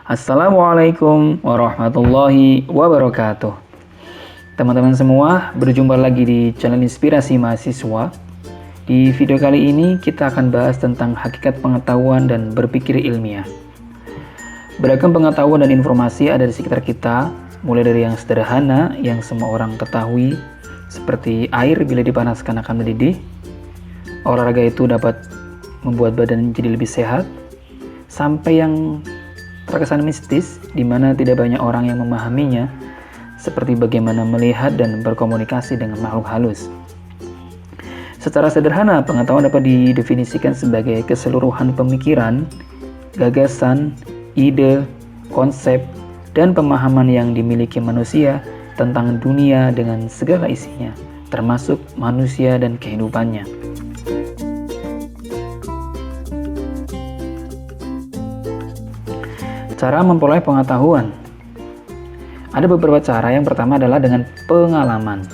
Assalamualaikum warahmatullahi wabarakatuh. Teman-teman semua, berjumpa lagi di channel Inspirasi Mahasiswa. Di video kali ini kita akan bahas tentang hakikat pengetahuan dan berpikir ilmiah. Beragam pengetahuan dan informasi ada di sekitar kita, mulai dari yang sederhana yang semua orang ketahui, seperti air bila dipanaskan akan mendidih, olahraga itu dapat membuat badan jadi lebih sehat, sampai yang terkesan mistis, di mana tidak banyak orang yang memahaminya, seperti bagaimana melihat dan berkomunikasi dengan makhluk halus. Secara sederhana, pengetahuan dapat didefinisikan sebagai keseluruhan pemikiran, gagasan, ide, konsep, dan pemahaman yang dimiliki manusia tentang dunia dengan segala isinya, termasuk manusia dan kehidupannya. Cara memperoleh pengetahuan. Ada beberapa cara. Yang pertama adalah dengan pengalaman.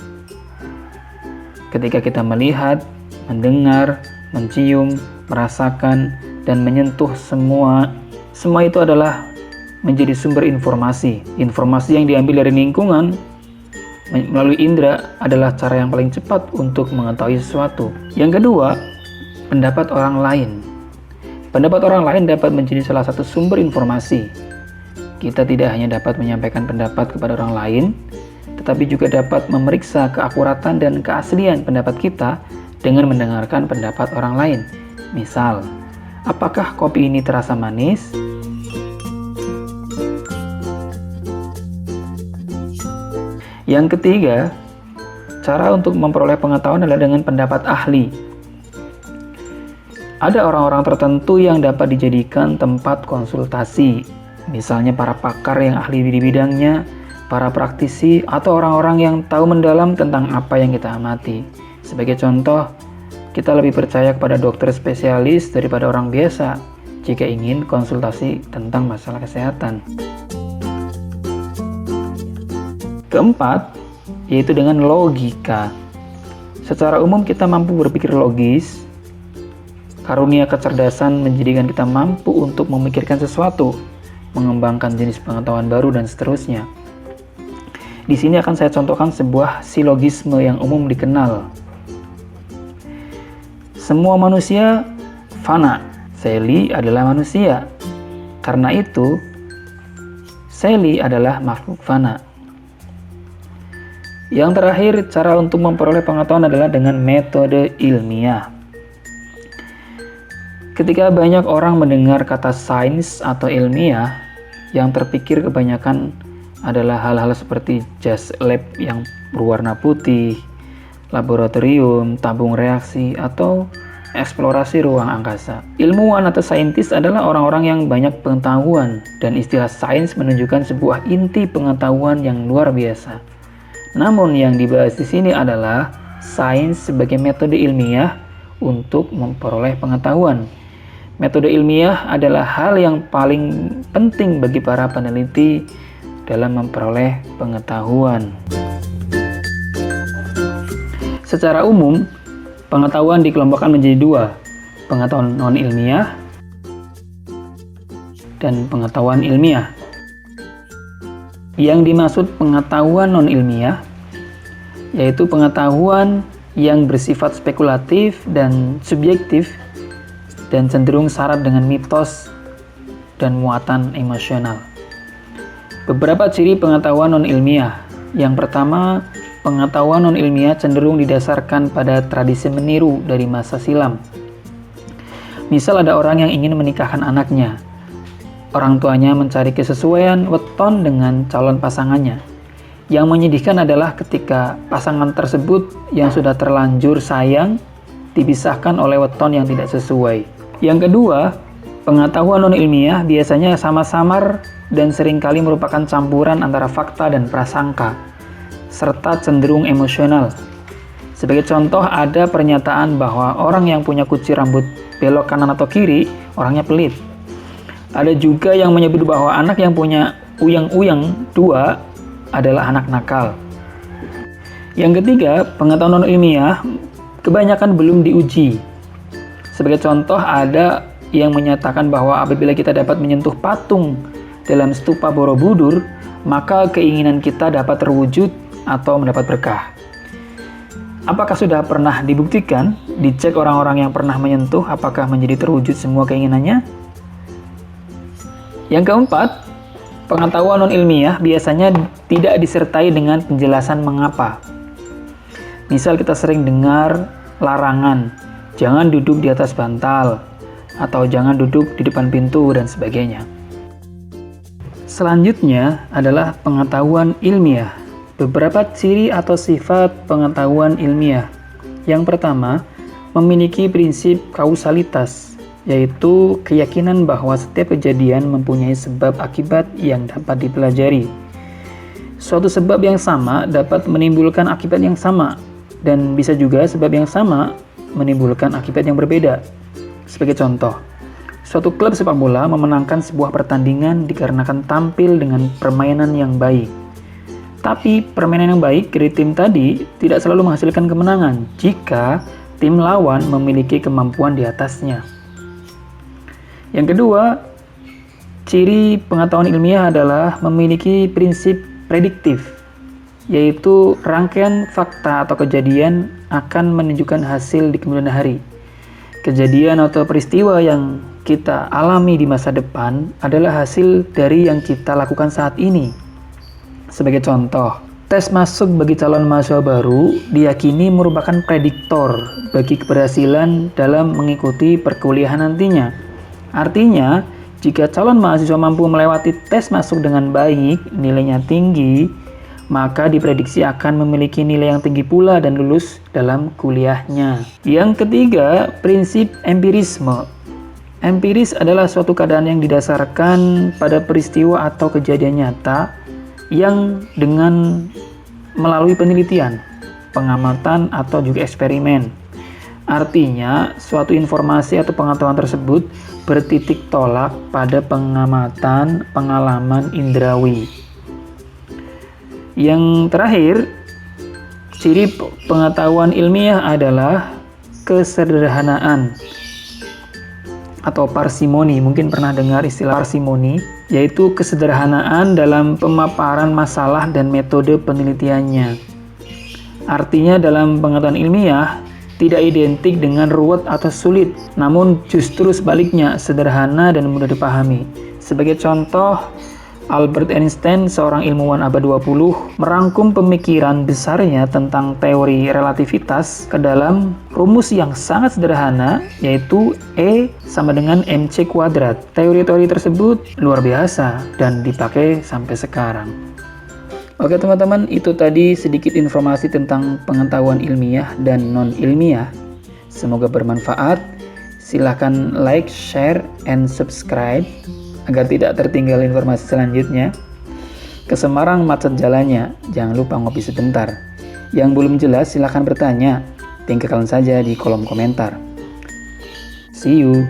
Ketika kita melihat, mendengar, mencium, merasakan, dan menyentuh semua itu adalah menjadi sumber informasi. Informasi yang diambil dari lingkungan melalui indera adalah cara yang paling cepat untuk mengetahui sesuatu. Yang kedua, pendapat orang lain. Pendapat orang lain dapat menjadi salah satu sumber informasi. Kita tidak hanya dapat menyampaikan pendapat kepada orang lain, tetapi juga dapat memeriksa keakuratan dan keaslian pendapat kita dengan mendengarkan pendapat orang lain. Misal, apakah kopi ini terasa manis? Yang ketiga, cara untuk memperoleh pengetahuan adalah dengan pendapat ahli. Ada orang-orang tertentu yang dapat dijadikan tempat konsultasi, misalnya para pakar yang ahli di bidangnya, para praktisi, atau orang-orang yang tahu mendalam tentang apa yang kita amati. Sebagai contoh, kita lebih percaya kepada dokter spesialis daripada orang biasa jika ingin konsultasi tentang masalah kesehatan. Keempat, yaitu dengan logika. Secara umum kita mampu berpikir logis. Karunia kecerdasan menjadikan kita mampu untuk memikirkan sesuatu, mengembangkan jenis pengetahuan baru, dan seterusnya. Di sini akan saya contohkan sebuah silogisme yang umum dikenal. Semua manusia fana. Sally adalah manusia. Karena itu, Sally adalah makhluk fana. Yang terakhir, cara untuk memperoleh pengetahuan adalah dengan metode ilmiah. Ketika banyak orang mendengar kata sains atau ilmiah, yang terpikir kebanyakan adalah hal-hal seperti jas lab yang berwarna putih, laboratorium, tabung reaksi, atau eksplorasi ruang angkasa. Ilmuwan atau saintis adalah orang-orang yang banyak pengetahuan, dan istilah sains menunjukkan sebuah inti pengetahuan yang luar biasa. Namun yang dibahas di sini adalah sains sebagai metode ilmiah untuk memperoleh pengetahuan. Metode ilmiah adalah hal yang paling penting bagi para peneliti dalam memperoleh pengetahuan. Secara umum, pengetahuan dikelompokkan menjadi dua, pengetahuan non-ilmiah dan pengetahuan ilmiah. Yang dimaksud pengetahuan non-ilmiah yaitu pengetahuan yang bersifat spekulatif dan subjektif dan cenderung syarat dengan mitos dan muatan emosional. Beberapa ciri pengetahuan non-ilmiah. Yang pertama, pengetahuan non-ilmiah cenderung didasarkan pada tradisi meniru dari masa silam. Misal ada orang yang ingin menikahkan anaknya. Orang tuanya mencari kesesuaian weton dengan calon pasangannya. Yang menyedihkan adalah ketika pasangan tersebut yang sudah terlanjur sayang dipisahkan oleh weton yang tidak sesuai. Yang kedua, pengetahuan non-ilmiah biasanya samar-samar dan seringkali merupakan campuran antara fakta dan prasangka, serta cenderung emosional. Sebagai contoh, ada pernyataan bahwa orang yang punya kucir rambut belok kanan atau kiri, orangnya pelit. Ada juga yang menyebut bahwa anak yang punya uyang-uyang dua adalah anak nakal. Yang ketiga, pengetahuan non-ilmiah kebanyakan belum diuji. Sebagai contoh, ada yang menyatakan bahwa apabila kita dapat menyentuh patung dalam stupa Borobudur, maka keinginan kita dapat terwujud atau mendapat berkah. Apakah sudah pernah dibuktikan? Dicek orang-orang yang pernah menyentuh apakah menjadi terwujud semua keinginannya? Yang keempat, pengetahuan non-ilmiah biasanya tidak disertai dengan penjelasan mengapa. Misal kita sering dengar larangan, jangan duduk di atas bantal, atau jangan duduk di depan pintu, dan sebagainya. Selanjutnya adalah pengetahuan ilmiah. Beberapa ciri atau sifat pengetahuan ilmiah. Yang pertama, memiliki prinsip kausalitas, yaitu keyakinan bahwa setiap kejadian mempunyai sebab akibat yang dapat dipelajari. Suatu sebab yang sama dapat menimbulkan akibat yang sama, dan bisa juga sebab yang sama menimbulkan akibat yang berbeda. Sebagai contoh, suatu klub sepak bola memenangkan sebuah pertandingan dikarenakan tampil dengan permainan yang baik. Tapi permainan yang baik dari tim tadi tidak selalu menghasilkan kemenangan jika tim lawan memiliki kemampuan di atasnya. Yang kedua, ciri pengetahuan ilmiah adalah memiliki prinsip prediktif, yaitu rangkaian fakta atau kejadian akan menunjukkan hasil di kemudian hari. Kejadian atau peristiwa yang kita alami di masa depan adalah hasil dari yang kita lakukan saat ini. Sebagai contoh, tes masuk bagi calon mahasiswa baru diyakini merupakan prediktor bagi keberhasilan dalam mengikuti perkuliahan nantinya. Artinya, jika calon mahasiswa mampu melewati tes masuk dengan baik, nilainya tinggi, maka diprediksi akan memiliki nilai yang tinggi pula dan lulus dalam kuliahnya. Yang ketiga, prinsip empirisme. Empiris adalah suatu keadaan yang didasarkan pada peristiwa atau kejadian nyata yang dengan melalui penelitian, pengamatan, atau juga eksperimen. Artinya, suatu informasi atau pengetahuan tersebut bertitik tolak pada pengamatan, pengalaman indrawi. Yang terakhir, ciri pengetahuan ilmiah adalah kesederhanaan atau parsimoni. Mungkin pernah dengar istilah parsimoni, yaitu kesederhanaan dalam pemaparan masalah dan metode penelitiannya. Artinya dalam pengetahuan ilmiah tidak identik dengan ruwet atau sulit, namun justru sebaliknya sederhana dan mudah dipahami. Sebagai contoh, Albert Einstein, seorang ilmuwan abad 20, merangkum pemikiran besarnya tentang teori relativitas ke dalam rumus yang sangat sederhana, yaitu E sama dengan mc kuadrat. Teori-teori tersebut luar biasa dan dipakai sampai sekarang. Oke teman-teman, itu tadi sedikit informasi tentang pengetahuan ilmiah dan non-ilmiah. Semoga bermanfaat. Silahkan like, share, and subscribe agar tidak tertinggal informasi selanjutnya. Ke Semarang macet jalannya, jangan lupa ngopi sebentar. Yang belum jelas silahkan bertanya, tinggalkan saja di kolom komentar. See you.